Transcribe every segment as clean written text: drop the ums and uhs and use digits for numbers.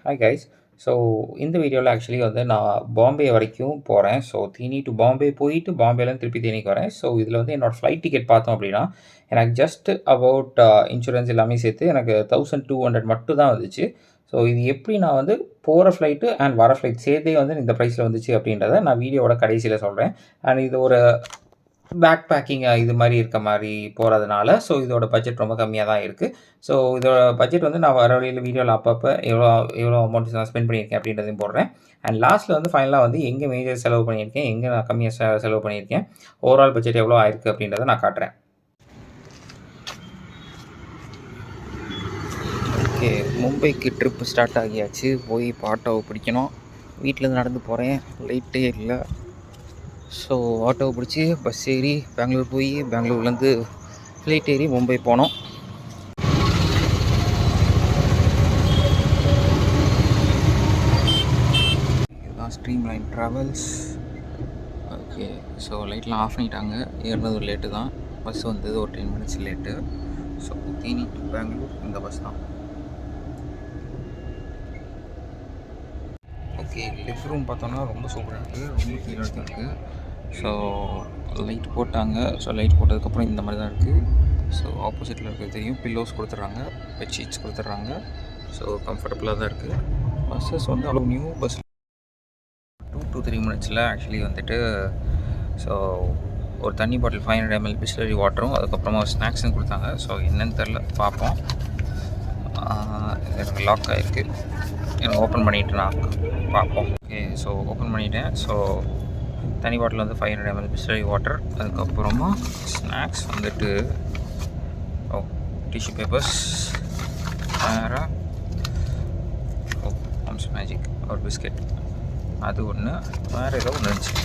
Hi guys. So இந்த வீடியோவில் actually வந்து நான் பாம்பே வரைக்கும் போகிறேன். ஸோ தேனி டு பாம்பே போயிட்டு பாம்பேலேருந்து திருப்பி தேனிக்கு வரேன். ஸோ இதில் வந்து என்னோடய ஃப்ளைட் டிக்கெட் பார்த்தோம் அப்படின்னா எனக்கு ஜஸ்ட் அபவுட் இன்சூரன்ஸ் எல்லாமே சேர்த்து எனக்கு 1200 மட்டும் தான் வந்துச்சு. ஸோ இது எப்படி நான் வந்து போகிற ஃப்ளைட்டு அண்ட் வர ஃப்ளைட் சேர்த்தே வந்து இந்த ப்ரைஸில் வந்துச்சு அப்படின்றத நான் வீடியோவோட கடைசியில் சொல்கிறேன். அண்ட் இது ஒரு பேக் பேக்கிங் இது மாரி இருக்க மாரி போறதுனால, ஸோ இதோட பட்ஜெட் ரொம்ப கம்மியா தான் இருக்கு. ஸோ இதோட பட்ஜெட் வந்து நான் வர வழியில வீடியோல அப்பப்ப எவ்வளோ எவ்வளோ அமௌண்ட் நான் ஸ்பெண்ட் பண்ணியிருக்கேன் அப்படின்றதையும் போடுறேன். அண்ட் லாஸ்ட்ல வந்து ஃபைனலா வந்து எங்க மேஜர் செலவு பண்ணியிருக்கேன், எங்க நான் கம்மியா செலவு பண்ணியிருக்கேன், ஓவரால் பட்ஜெட் எவ்வளோ ஆயிருக்கு அப்படின்றத நான் காட்டுறேன். ஓகே, மும்பைக்கு ட்ரிப் ஸ்டார்ட் ஆகியாச்சு. போய் ஆட்டோவை பிடிக்கணும். வீட்டிலேருந்து நடந்து போகிறேன். லைட்டே இல்லை. ஸோ ஆட்டோவை பிடிச்சி பஸ் ஏறி பெங்களூர் போய் பெங்களூர்லேருந்து ஃப்ளைட் ஏறி மும்பை போனோம். இதுதான் stream line travels. Okay, so லைட்லாம் ஆஃப் பண்ணிட்டாங்க. ஏறினது ஒரு லேட்டு தான். பஸ் வந்தது ஒரு 10 minutes late. So Theni to Bangalore இந்த பஸ் தான். ஓகே, லெஃப்ட் ரூம் பார்த்தோன்னா ரொம்ப சூப்பராக இருக்குது. ரொம்ப கீழே இருக்குது. ஸோ லைட் போட்டாங்க. ஸோ லைட் போட்டதுக்கப்புறம் இந்த மாதிரி தான் இருக்குது. ஸோ ஆப்போசிட்டில் இருக்கிறது தெரியும். பில்லோஸ் கொடுத்துட்றாங்க, பெட்ஷீட்ஸ் கொடுத்துட்றாங்க. ஸோ கம்ஃபர்டபுளாக தான் இருக்குது. பஸ்ஸஸ் வந்து அவ்வளோ நியூ பஸ் 2 to 3 மினிட்ஸில் ஆக்சுவலி வந்துட்டு ஸோ ஒரு தண்ணி பாட்டில் 500 ml பிஸ்லரி வாட்டரும் அதுக்கப்புறமா ஒரு ஸ்நாக்ஸும் கொடுத்தாங்க. ஸோ என்னன்னு தெரில, பார்ப்போம். எனக்கு லாக் ஆகிருக்கு. எனக்கு ஓப்பன் பண்ணிவிட்டு நான் பார்ப்போம். ஓகே, ஸோ ஓப்பன் பண்ணிவிட்டேன். ஸோ தனி பாட்டில் வந்து 500 ml பிஸ்லரி வாட்டர், அதுக்கப்புறமா ஸ்நாக்ஸ் வந்துட்டு டிஷ்யூ பேப்பர்ஸ், வேறு ஹம்ஸ் மேஜிக் ஒரு பிஸ்கெட், அது ஒன்று, வேறு ஏதோ ஒன்று இருந்துச்சு,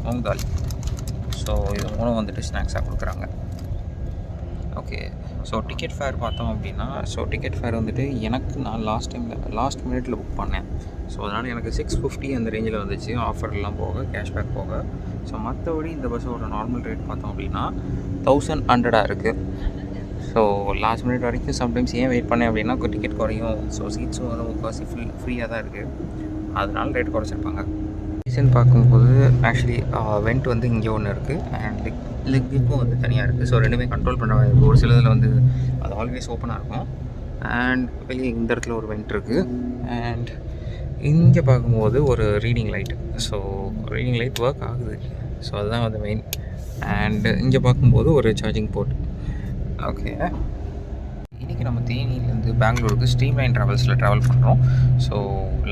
மூங் தால். ஸோ இது மூணும் வந்துட்டு ஸ்நாக்ஸாக கொடுக்குறாங்க. ஓகே, ஸோ டிக்கெட் ஃபேர் பார்த்தோம் அப்படின்னா, ஸோ டிக்கெட் ஃபேர் வந்துட்டு நான் லாஸ்ட் மினிட்ல புக் பண்ணேன். ஸோ அதனால் எனக்கு 650 அந்த ரேஞ்சில் வந்துச்சு, ஆஃபர்லாம் போக, கேஷ்பேக் போக. ஸோ மற்றபடி இந்த பஸ்ஸோட நார்மல் ரேட் பார்த்தோம் அப்படின்னா 1100 இருக்குது. ஸோ லாஸ்ட் மினிட் வரைக்கும் சம்டைம்ஸ் ஏன் வெயிட் பண்ணேன் அப்படின்னா டிக்கெட் குறையும். ஸோ சீட்ஸும் வந்து முக்கால்வாசி ஃப்ரீயாக தான் இருக்குது, அதனால ரேட் குறைச்சிருப்பாங்க. ரீசன் பார்க்கும்போது ஆக்சுவலி வெண்ட் வந்து இங்கே ஒன்று இருக்குது அண்ட் லெக்குக்கும் வந்து தனியாக இருக்குது. ஸோ ரெண்டுமே கண்ட்ரோல் பண்ண இருக்குது. ஒரு சிலதில் வந்து அது ஆல்வேஸ் ஓப்பனாக இருக்கும் அண்ட் வெளியே இந்த இடத்துல ஒரு வெண்ட் இருக்குது. அண்ட் இங்கே பார்க்கும்போது ஒரு reading light. So reading light work ஆகுது. ஸோ அதுதான் வந்து மெயின். அண்டு இங்கே பார்க்கும்போது ஒரு சார்ஜிங் போர்ட். ஓகே, இன்றைக்கி நம்ம தேனியிலேருந்து பெங்களூருக்கு ஸ்ட்ரீம் லைன் ட்ராவல்ஸில் ட்ராவல் பண்ணுறோம். ஸோ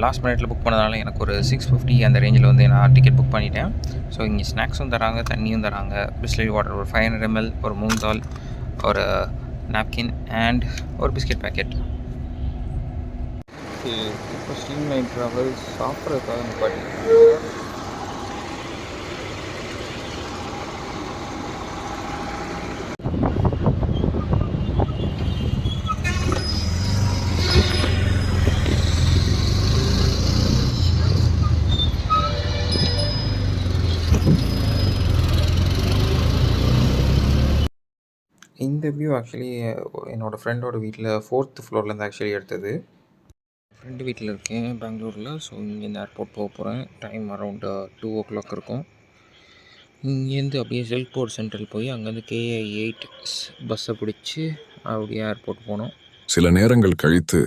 லாஸ்ட் மினிட்ல புக் பண்ணதால எனக்கு ஒரு 650 அந்த ரேஞ்சில் வந்து நான் டிக்கெட் புக் பண்ணிட்டேன். ஸோ இங்கே ஸ்நாக்ஸும் தராங்க, தண்ணியும் தராங்க, பிஸ்லரி வாட்டர் ஒரு 500 ml, ஒரு மூங் தால், ஒரு நாப்கின் அண்ட் ஒரு பிஸ்கெட் பேக்கெட். ஓகே, இப்போ ஸ்ட்ரீம் லைன் ட்ராவல்ஸ் சாப்பிட்றதுக்காக நிப்பாட்டிருக்காங்க. இந்த வியூ ஆக்சுவலி என்னோடய ஃப்ரெண்டோட வீட்டில் 4th ஃப்ளோர்லேருந்து ஆக்சுவலி எடுத்தது. ஃப்ரெண்டு வீட்டில் இருக்கேன் பெங்களூரில். ஸோ இங்கேருந்து ஏர்போர்ட் போக போகிறேன். டைம் அரௌண்ட் 2 o'clock இருக்கும். இங்கேருந்து அப்படியே செல்போர்ட் சென்ட்ரல் போய் அங்கேருந்து KI8 பஸ்ஸை பிடிச்சி அப்படியே ஏர்போர்ட் போனோம். சில நேரங்கள் கழித்து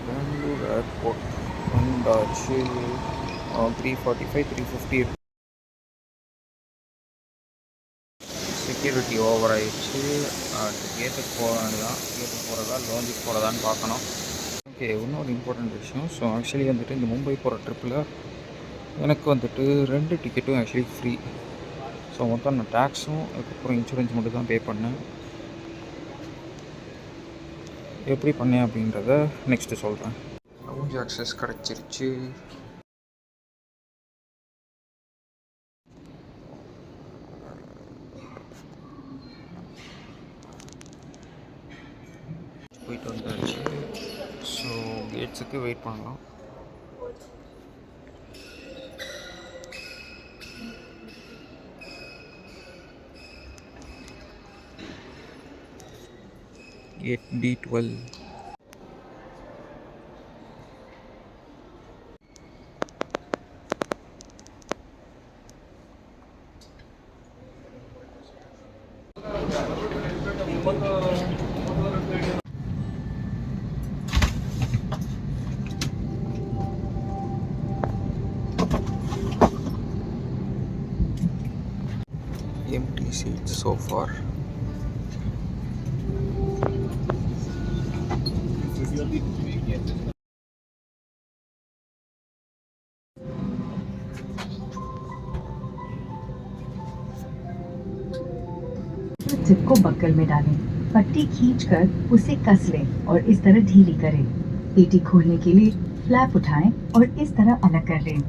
பெங்களூர் ஏர்போர்ட் வந்தாச்சு. 3:45 3:50 செக்யூரிட்டி ஓவர் ஆகிடுச்சு. கேட்டுக்கு போகிறதா லோஞ்சுக்கு போகிறதான்னு பார்க்கணும். ஓகே, இன்னொரு இம்பார்ட்டண்ட் விஷயம். ஸோ ஆக்சுவலி வந்துட்டு இந்த மும்பை போகிற ட்ரிப்பில் எனக்கு வந்துட்டு 2 டிக்கெட்டும் ஆக்சுவலி ஃப்ரீ. ஸோ மொத்தம் நான் டேக்ஸும் அதுக்கப்புறம் இன்சூரன்ஸ் மட்டும் தான் பே பண்ணேன். எப்படி பண்ணேன் அப்படின்றத நெக்ஸ்ட்டு சொல்கிறேன். லவுஞ்ச் ஆக்சஸ் கிடச்சிருச்சு. போயிட்டு வந்தாச்சு. ஸோ கேட்ஸுக்கு வெயிட் பண்ணலாம். Gate D12 empty seats so far. Tip को बक्कल में डालें, पट्टी खींचकर उसे कस लें और इस तरह ढीली करें। पेटी खोलने के लिए फ्लैप उठाएं और इस तरह अलग कर लें।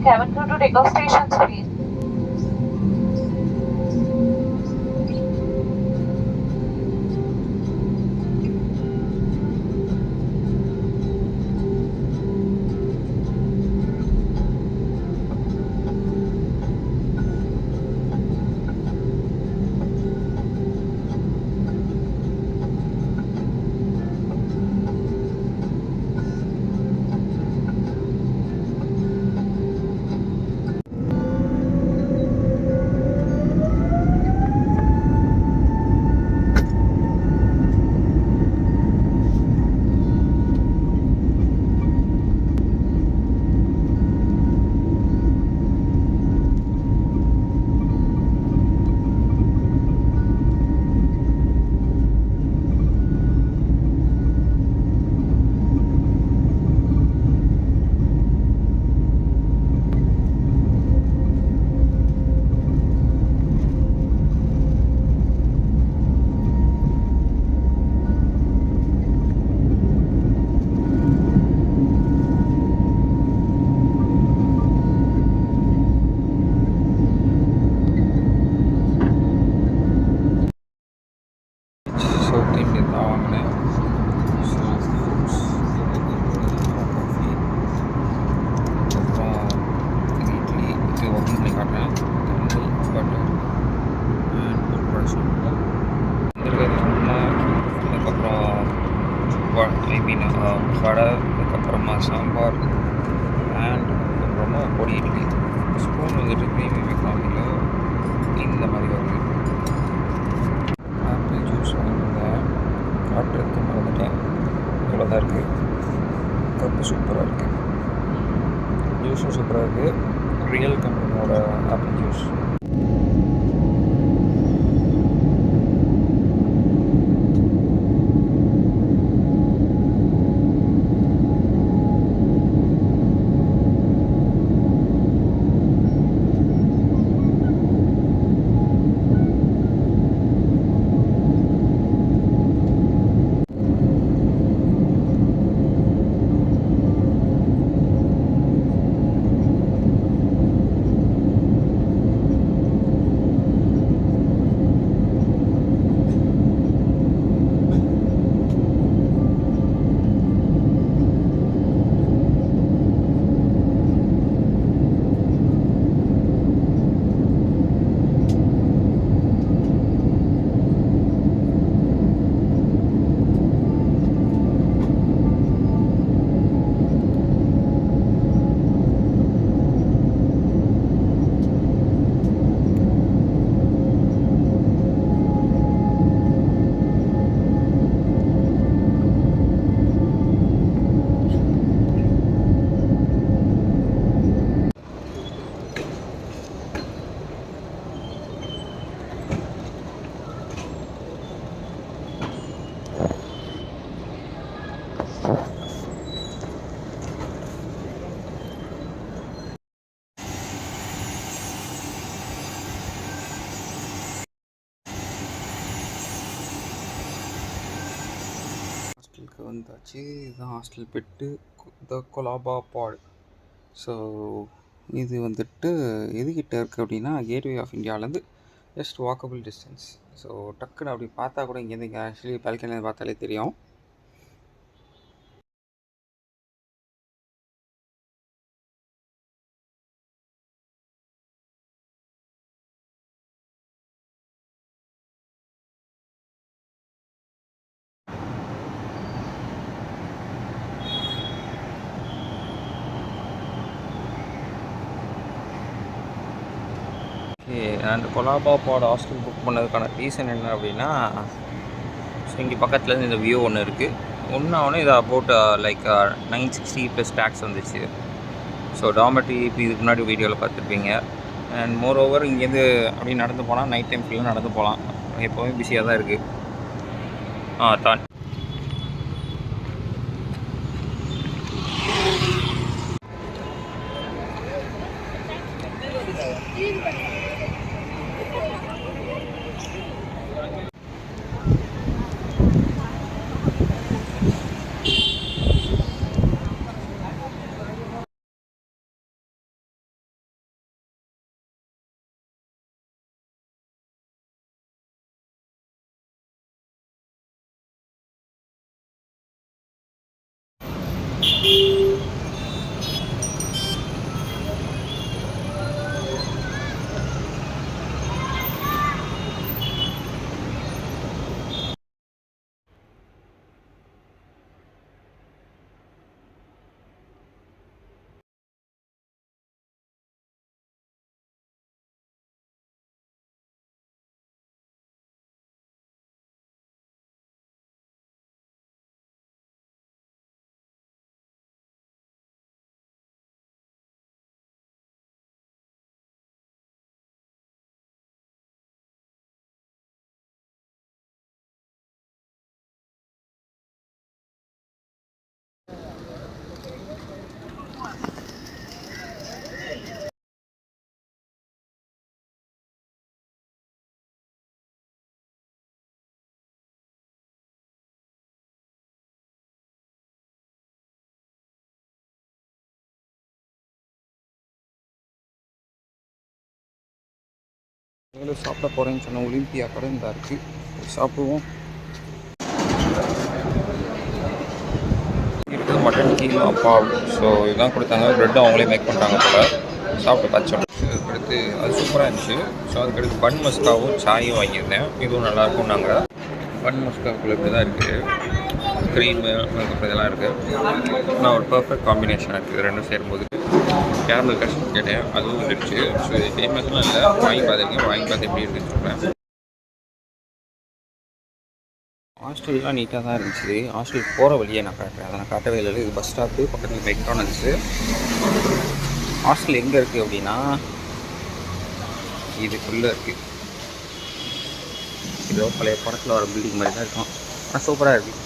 Cabin crew to take off stations, please. South Indian தான் வாங்கினேன். ஸோ ஃப்ரூட்ஸ், காஃபி, அப்புறம் இட்லி இது ஓப்பன் பண்ணி காட்டுறேன். தண்ணி, பட்டர் அண்ட் ஒரு ரசம் வந்துருக்கிறது சும்மா. அதுக்கப்புறம் வடை, அதுக்கப்புறமா சாம்பார் அண்ட் அதுக்கப்புறமா பொடி இட்லி. ஸ்பூன் வந்துட்டு ப்ரீமியம் எக்கானமியில் இந்த மாதிரி வருது. ஆப்பிள் ஜூஸ் வாங்கியிருந்தேன், காட்டுறதுக்கு மறந்துட்டேன். இவ்வளோ தான் இருக்குது. கப்பு சூப்பராக இருக்குது, ஜூஸும் சூப்பராக இருக்குது. ரியல் கம்பெனியோட ஆப்பிள் ஜூஸ். ஹாஸ்டலுக்கு வந்தாச்சு. இதுதான் ஹாஸ்டல் பெட்டு, த கொலாபா பாட். ஸோ இது வந்துட்டு எதுக்கிட்ட இருக்குது அப்படின்னா, கேட்வே ஆஃப் இந்தியாவிலேருந்து ஜஸ்ட் வாக்கபிள் டிஸ்டன்ஸ். ஸோ டக்குன்னு அப்படி பார்த்தா கூட இங்கேருந்து இங்கே ஆக்சுவலி பால்கனியில் பார்த்தாலே தெரியும். அந்த கொலாபாவோட ஹாஸ்டல் புக் பண்ணதுக்கான ரீசன் என்ன அப்படின்னா, ஸோ இங்கே பக்கத்துலேருந்து இந்த வியூ ஒன்று இருக்குது. ஒன்று இது அபவுட் லைக் 960 ப்ளஸ் டேக்ஸ் வந்துச்சு. ஸோ டாமெட்ரி இப்போ இதுக்கு முன்னாடி வீடியோவில் பார்த்துருப்பீங்க. அண்ட் மோர் ஓவர் இங்கேருந்து அப்படி நடந்து போனால் நைட் டைம் ஃபுல்லாக நடந்து போகலாம். எப்போவுமே பிஸியாக தான் இருக்குது. தான் சாப்பிட போகிறேன்னு சொன்ன ஒலிம்பியா கடை இந்த இருக்குது. சாப்பிடுவோம். இருக்குது மட்டன் கீமா பாவ். ஸோ இதுதான் கொடுத்தாங்க. ப்ரெட்டும் அவங்களே மேக் பண்ணுறாங்க போல். சாப்பிட்டு பார்த்து அடுத்து அது சூப்பராக இருந்துச்சு. ஸோ அதுக்கடுத்து பன் மஸ்காவும் சாயும் வாங்கியிருந்தேன். இதுவும் நல்லாயிருக்கும். நாங்கள் பன் மஸ்காவுக்குள்ள இப்படி தான் இருக்குது. க்ரீமு அதுக்கப்புறம் இதெல்லாம் இருக்குது. ஆனால் ஒரு பர்ஃபெக்ட் காம்பினேஷனாக இருக்குது ரெண்டும் சேரும்போது. கேரமல் கஷ்டம் கேட்டேன், அதுவும் இருந்துச்சு. ஸோ இது ஃபேமஸ்லாம் இல்லை, வாங்கி பார்த்து எப்படி இருக்குன்னு சொல்கிறேன். ஹாஸ்டல்லாம் நீட்டாக தான் இருந்துச்சு. ஹாஸ்டலுக்கு போகிற வழியே நான் காட்டுறேன். அதை நான் காட்டவே இல்லை. இது பஸ் ஸ்டாப்பு பக்கத்தில் மெக்டானல்ஸு. ஹாஸ்டல் எங்கே இருக்குது அப்படின்னா இதுக்குள்ளே இருக்குது. இதோ பழைய படத்தில் வர பில்டிங் மாதிரி தான் இருக்கும். ஆனால் சூப்பராக இருக்குது.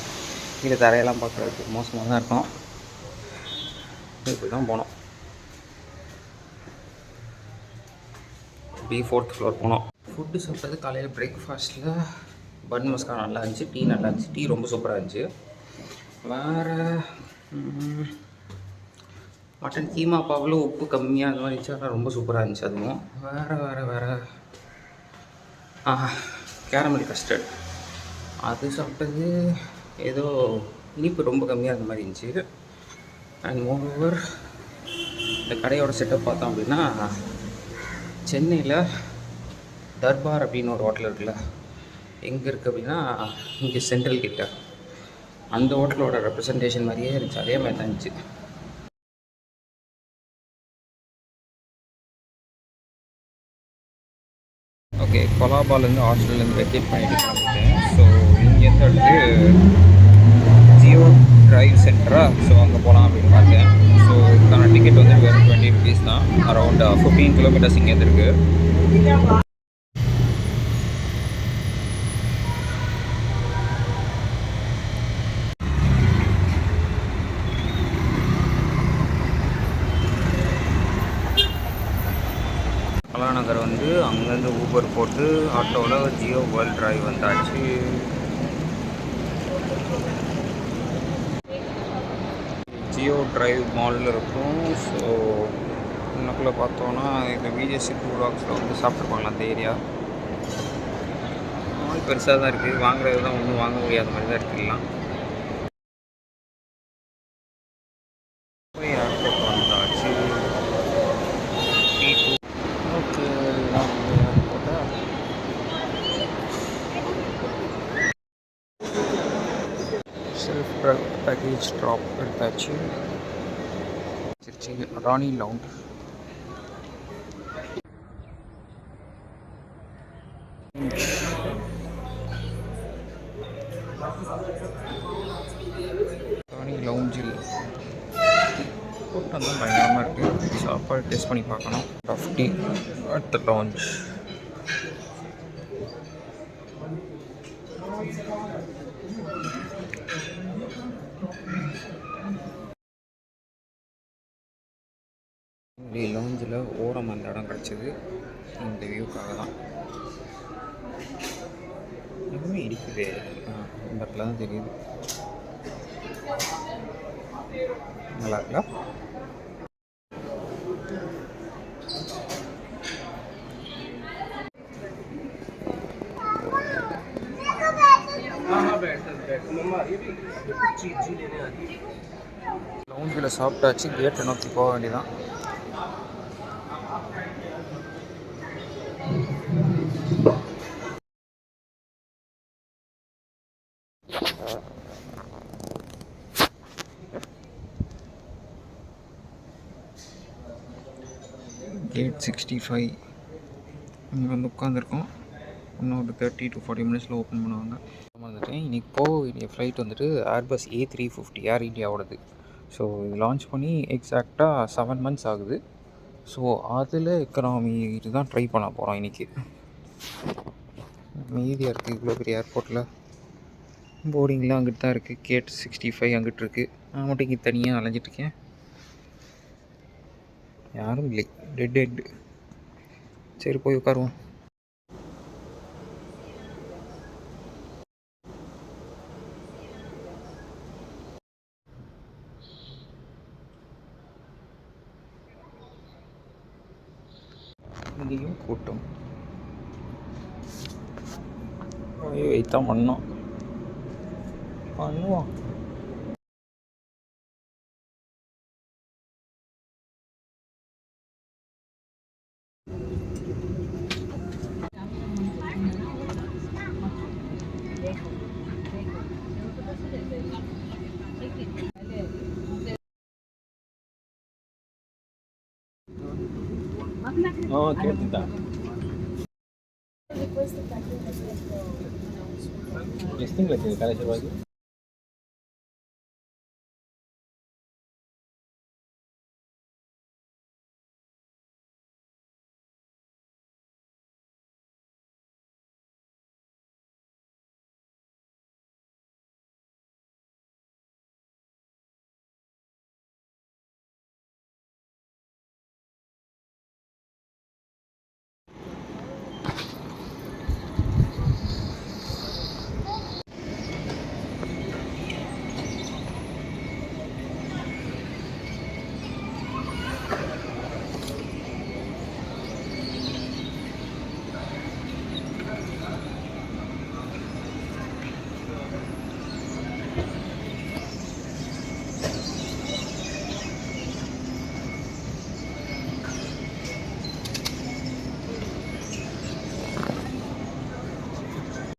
கீழே தரையெல்லாம் பார்க்குறதுக்கு மோசமாக தான் இருக்கும். இப்படி தான் போனோம். 4th ஃப்ளோர் போனோம். ஃபுட்டு சாப்பிட்றது காலையில் பிரேக்ஃபாஸ்ட்டில் பன் மஸ்கா நல்லா இருந்துச்சு. டீ நல்லா இருந்துச்சு. டீ ரொம்ப சூப்பராக இருந்துச்சு. வேறு மட்டன் கீமா பாவில் உப்பு கம்மியாக அந்த மாதிரி இருந்துச்சு. அதெல்லாம் ரொம்ப சூப்பராக இருந்துச்சு. அதுவும் வேறு கேரமல் கஸ்டர்ட் அது சாப்பிட்டது ஏதோ இனிப்பு ரொம்ப கம்மியாக இருந்த மாதிரி இருந்துச்சு. அண்ட் மோரோவர் இந்த கடையோட செட்டப் பார்த்தோம் அப்படின்னா, சென்னையில் தர்பார் அப்படின்னு ஒரு ஹோட்டல் இருக்குல்ல, எங்கே இருக்குது அப்படின்னா இங்கே சென்ட்ரல் கிட்ட, அந்த ஹோட்டலோட ரெப்ரசன்டேஷன் மாதிரியே இருந்துச்சு. அதே மாதிரி தான் இருந்துச்சு. ஓகே, கொலாபாலேருந்து ஹாஸ்டல்லேருந்து வெக்கேட் பண்ணிட்டு கிளம்பிட்டேன். ஸோ இங்கேருந்து அடுத்து ஜியோ டிரைவ் சென்டரா, ஸோ அங்கே போகலாம் அப்படின்னு பார்த்தேன். ஸோ இதுக்கான டிக்கெட் வந்து வெறும் 20 rupees தான். அரௌண்ட் 15 kilometers இங்கேருந்து இருக்குது. கலாநகர் வந்து அங்கேருந்து ஊபர் போட்டு ஆட்டோவில் ஜியோ வேர்ல்ட் டிரைவ் வந்தாச்சு. ஜியோ டிரைவ் மாலில் இருக்கும். ஸோ இன்னக்குள்ளே பார்த்தோன்னா இந்த விஜேசி டூ டாக்ஸில் வந்து சாப்பிட்ருப்பாங்களா அந்த ஏரியா. மால் பெருசாக தான் இருக்குது. வாங்குறது தான் ஒன்றும் வாங்க முடியாத மாதிரி தான் இருக்குலாம். ஏர்போர்ட் வந்தாச்சு. ஓகே, ஏர்போர்ட்டா செல்ஃப் பேக்கேஜ் ட்ராப் எடுத்தாச்சு. ராணி லவுண்ட் சாப்பாடுலாம் பயங்கரமாக இருக்குது. சாப்பாடு டேஸ்ட் பண்ணி பார்க்கணும். Half tea at the launch. லாஞ்சில் ஓரம் அந்த இடம் கிடச்சிது இந்த வியூக்காக தான். எதுவுமே இருக்குது இந்த இடத்துல தான் தெரியுது. நல்லா இருக்கா? லவுஞ்சில் சாப்பிட்டாச்சு. கேட்டை நோக்கி போக வேண்டியதான். கேட் 65 இங்கே வந்து உட்காந்துருக்கோம். இன்னும் ஒரு 30 to 40 மினிட்ஸில் ஓப்பன் பண்ணுவாங்க. வந்துட்டு இன்றைக்கி போக வேண்டிய ஃப்ளைட் வந்துட்டு ஏர்பஸ் A350 ஏர் இண்டியாவோடது. ஸோ இது லான்ச் பண்ணி எக்ஸாக்டாக 7 months ஆகுது. ஸோ அதில் எக்கனாமி இதுதான் ட்ரை பண்ண போகிறோம் இன்றைக்கி. மீதியாக இருக்குது இவ்வளோ பெரிய ஏர்போர்ட்டில். போர்டிங்லாம் அங்கிட்டு தான் இருக்குது. கேட் 65 அங்கிட்டு இருக்குது. நான் மட்டும் இங்கே தனியாக அலைஞ்சிட்ருக்கேன். யாரும் இல்லை, டெட். சரி போய் உட்காருவோம். இங்கேயும் கூட்டம். வைத்தான் பண்ணுவோம். ಕೇಳ್ತಿದ್ದ ಎಷ್ಟು ತಿಂಗಳು ಕಾಲೇಜ್ ಶುರುವಾಗಿ?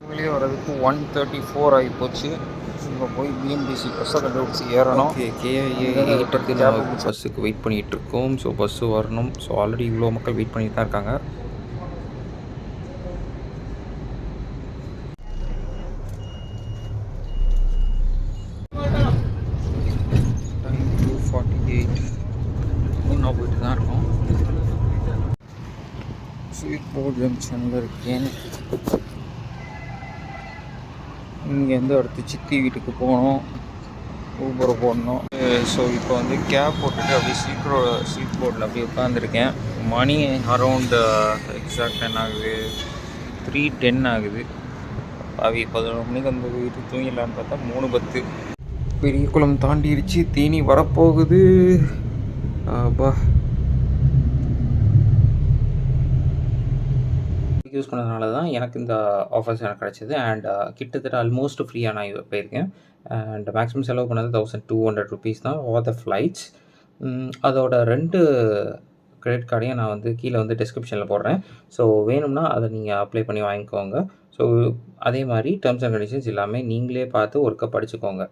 வெளியே வர்றதுக்கு 1:34 ஆகி போச்சு. இப்போ போய் பிஎம்டிசி பஸ்ஸை கண்டுபிடிச்சி ஏறணும். கேஐஏ 8 பஸ்ஸுக்கு வெயிட் பண்ணிகிட்டு இருக்கோம். ஸோ பஸ்ஸு வரணும். ஸோ ஆல்ரெடி இவ்வளோ மக்கள் வெயிட் பண்ணிட்டு தான் இருக்காங்க. டைம் 2:48 இன்னும் போயிட்டு தான் இருக்கோம். ஸ்வீட் போர்ட் ஜங்ஷனில் இருக்கேன். இங்கேருந்து அடுத்து சித்தி வீட்டுக்கு போகணும். ஊபர் போடணும். ஸோ இப்போ வந்து கேப் போட்டுட்டு அப்படியே சீட் போர்டில் அப்படியே உட்காந்துருக்கேன். மணி அரௌண்டு எக்ஸாக்ட் என்ன ஆகுது, 3:10 ஆகுது. அவி 11 மணிக்கு வந்து வீட்டுக்கு தூங்கிடலான்னு பார்த்தா 3:10. பெரிய குளம் தாண்டிடுச்சு. தேனி வரப்போகுது. பா யூஸ் பண்ணதுனால தான் எனக்கு இந்த ஆஃபர்ஸ் எனக்கு கிடச்சிது. அண்ட் கிட்டத்தட்ட ஆல்மோஸ்ட் ஃப்ரீயாக நான் போயிருக்கேன். அண்ட் மேக்ஸிமம் செலவு பண்ணது 1200 rupees தான் ஆல் த ஃப்ளைட்ஸ். அதோட 2 கிரெடிட் கார்டையும் நான் வந்து கீழே வந்து டிஸ்கிரிப்ஷனில் போடுறேன். ஸோ வேணும்னா அதை நீங்கள் அப்ளை பண்ணி வாங்கிக்கோங்க. ஸோ அதே மாதிரி டேர்ம்ஸ் அண்ட் கண்டிஷன்ஸ் எல்லாமே நீங்களே பார்த்து ஒர்க்கை படிச்சுக்கோங்க.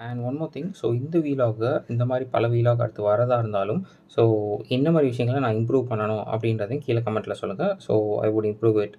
And one more thing, so இந்த வீலாகை இந்த மாதிரி பல வீலாக் அடுத்து வரதாக இருந்தாலும் ஸோ என்ன மாதிரி விஷயங்களை நான் இம்ப்ரூவ் பண்ணணும் அப்படின்றதையும் கீழே கமெண்ட்டில் சொல்லுங்கள். So I would improve it.